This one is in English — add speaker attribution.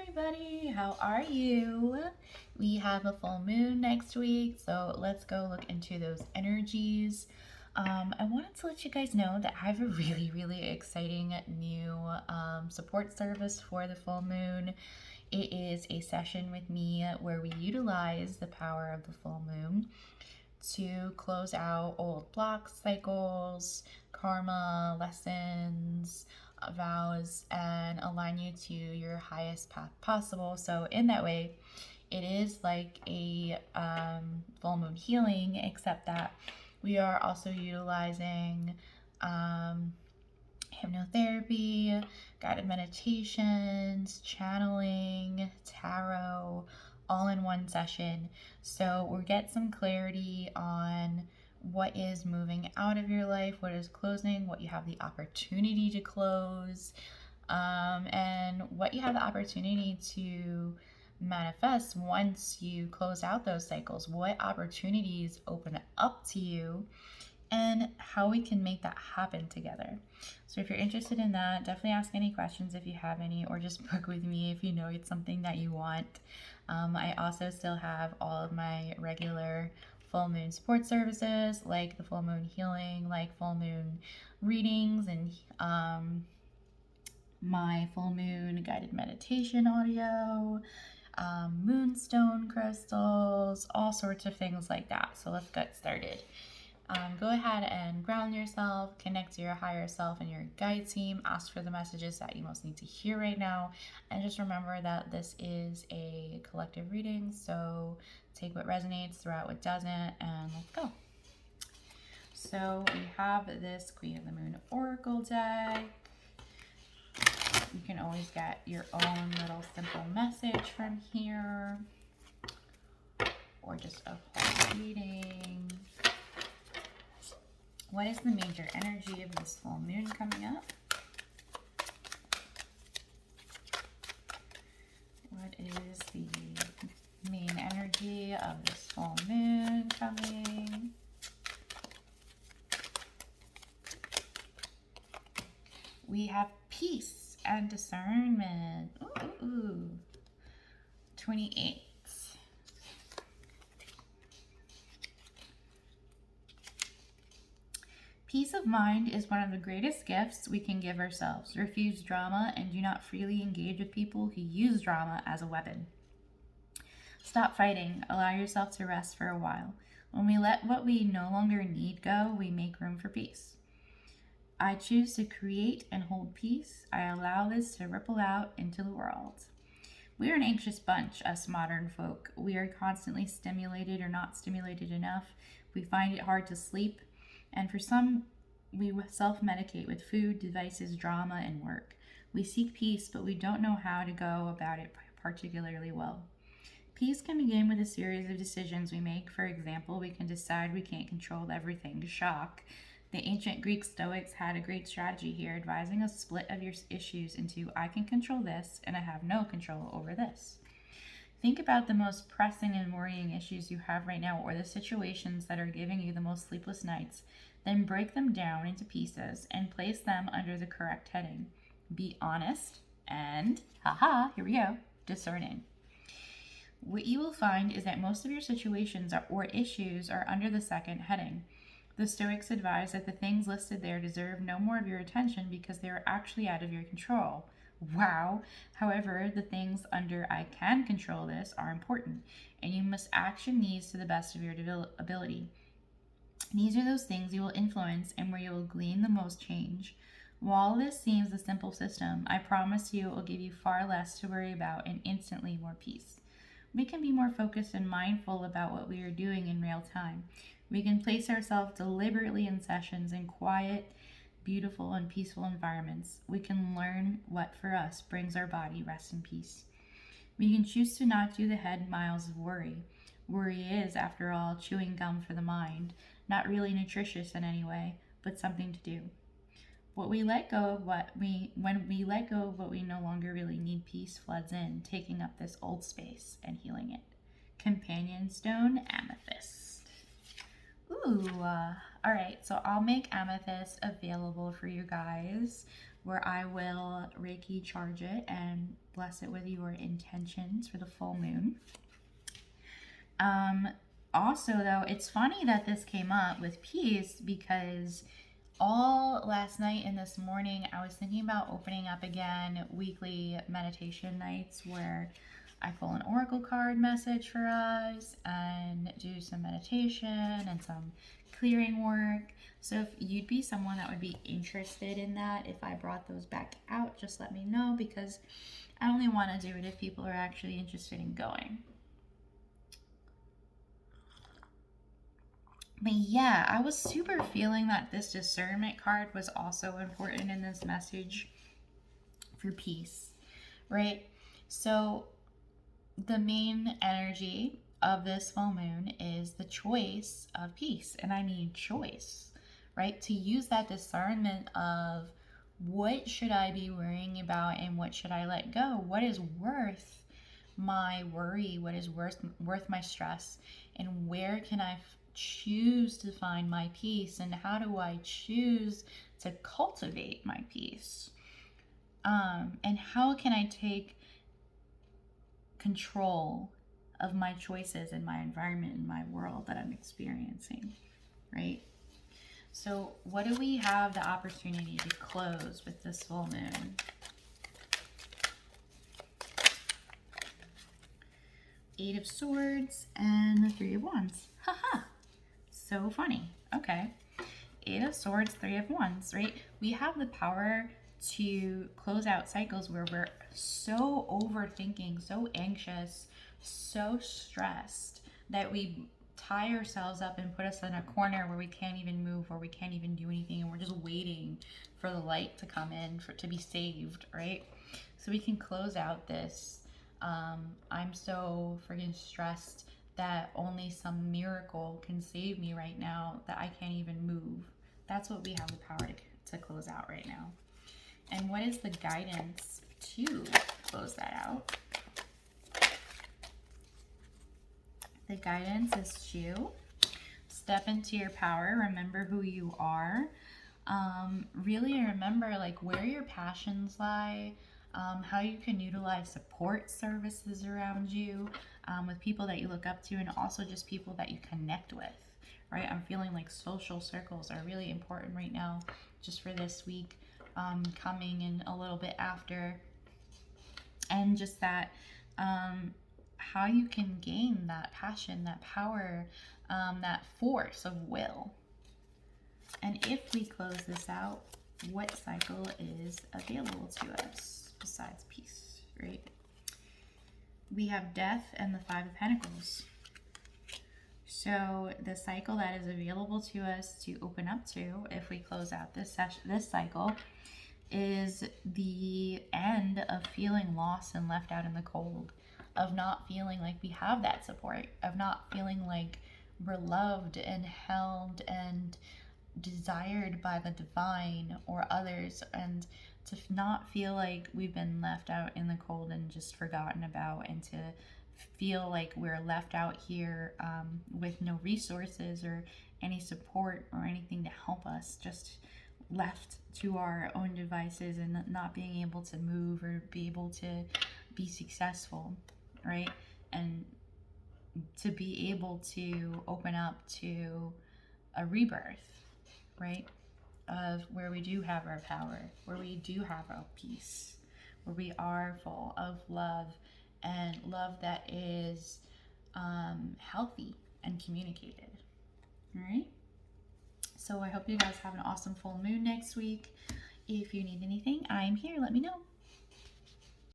Speaker 1: everybody, how are you? We have a full moon next week, so let's go look into those energies. I wanted to let you guys know that I have a really exciting new support service for the full moon. It is a session with me where we utilize the power of the full moon to close out old blocks, cycles, karma, lessons, vows, and align you to your highest path possible. So, in that way, it is like a full moon healing, except that we are also utilizing hypnotherapy, guided meditations, channeling, tarot, all in one session. So we'll get some clarity on what is moving out of your life, what is closing, what you have the opportunity to close, and what you have the opportunity to manifest once you close out those cycles. What opportunities open up to you, and how we can make that happen together. So if you're interested in that, definitely ask any questions if you have any, or just book with me if you know it's something that you want. I also still have all of my regular full moon support services, like the full moon healing, like full moon readings, and my full moon guided meditation audio, moonstone crystals, all sorts of things like that. So let's get started. Go ahead and ground yourself, connect to your higher self and your guide team, ask for the messages that you most need to hear right now, and just remember that this is a collective reading, so take what resonates, throw out what doesn't, and let's go. So we have this Queen of the Moon Oracle deck. You can always get your own little simple message from here, or just a whole reading. What is the major energy of this full moon coming up? What is the main energy of this full moon coming? We have peace and discernment. Ooh. 28. Peace of mind is one of the greatest gifts we can give ourselves. Refuse drama and do not freely engage with people who use drama as a weapon. Stop fighting. Allow yourself to rest for a while. When we let what we no longer need go, we make room for peace. I choose to create and hold peace. I allow this to ripple out into the world. We are an anxious bunch, us modern folk. We are constantly stimulated or not stimulated enough. We find it hard to sleep. And for some, we self-medicate with food, devices, drama, and work. We seek peace, but we don't know how to go about it particularly well. Peace can begin with a series of decisions we make. For example, we can decide we can't control everything. Shock. The ancient Greek Stoics had a great strategy here, advising a split of your issues into I can control this and I have no control over this. Think about the most pressing and worrying issues you have right now, or the situations that are giving you the most sleepless nights. Then break them down into pieces and place them under the correct heading. Be honest and, here we go, discerning. What you will find is that most of your situations or issues are under the second heading. The Stoics advise that the things listed there deserve no more of your attention because they are actually out of your control. Wow. However, the things under I can control this are important, and you must action these to the best of your ability. These are those things you will influence and where you will glean the most change. While this seems a simple system, I promise you it will give you far less to worry about and instantly more peace. We can be more focused and mindful about what we are doing in real time. We can place ourselves deliberately in sessions in quiet, beautiful, and peaceful environments. We can learn what for us brings our body rest and peace. We can choose to not do the head miles of worry. Worry is, after all, chewing gum for the mind, not really nutritious in any way, but something to do. When we let go of what we no longer really need, peace floods in, taking up this old space and healing it. Companion stone, amethyst. Ooh, all right, so I'll make amethyst available for you guys, where I will Reiki charge it and bless it with your intentions for the full moon. Also, though, it's funny that this came up with peace because all last night and this morning, I was thinking about opening up again weekly meditation nights where I pull an oracle card message for us and do some meditation and some clearing work. So if you'd be someone that would be interested in that, if I brought those back out, just let me know, because I only want to do it if people are actually interested in going. But yeah, I was super feeling that this discernment card was also important in this message for peace, right? So the main energy of this full moon is the choice of peace. And I mean choice, right? To use that discernment of what should I be worrying about and what should I let go? What is worth my worry? What is worth my stress? And where can I choose to find my peace? And how do I choose to cultivate my peace? And how can I take control of my choices in my environment, in my world that I'm experiencing, right? So what do we have the opportunity to close with this full moon? Eight of Swords and the Three of Wands. Haha. So funny. Okay. Eight of Swords, Three of Wands, right? We have the power to close out cycles where we're so overthinking, so anxious, so stressed that we tie ourselves up and put us in a corner where we can't even move, or we can't even do anything, and we're just waiting for the light to come in to be saved, right? So we can close out this I'm so friggin' stressed that only some miracle can save me right now, that I can't even move. That's what we have the power to close out right now. And what is the guidance to close that out? The guidance is to step into your power, remember who you are, really remember like where your passions lie, how you can utilize support services around you, with people that you look up to, and also just people that you connect with, right? I'm feeling like social circles are really important right now, just for this week, coming in a little bit after, and just that how you can gain that passion, that power, that force of will. And if we close this out, what cycle is available to us besides peace, right? We have Death and the Five of Pentacles. So the cycle that is available to us to open up to, if we close out this cycle, is the end of feeling lost and left out in the cold, of not feeling like we have that support, of not feeling like we're loved and held and desired by the divine or others, and to not feel like we've been left out in the cold and just forgotten about, and to feel like we're left out here with no resources or any support or anything to help us, just left to our own devices and not being able to move or be able to be successful, right? And to be able to open up to a rebirth, right? Of where we do have our power, where we do have our peace, where we are full of love, and love that is healthy and communicated. All right? So I hope you guys have an awesome full moon next week. If you need anything, I'm here. Let me know.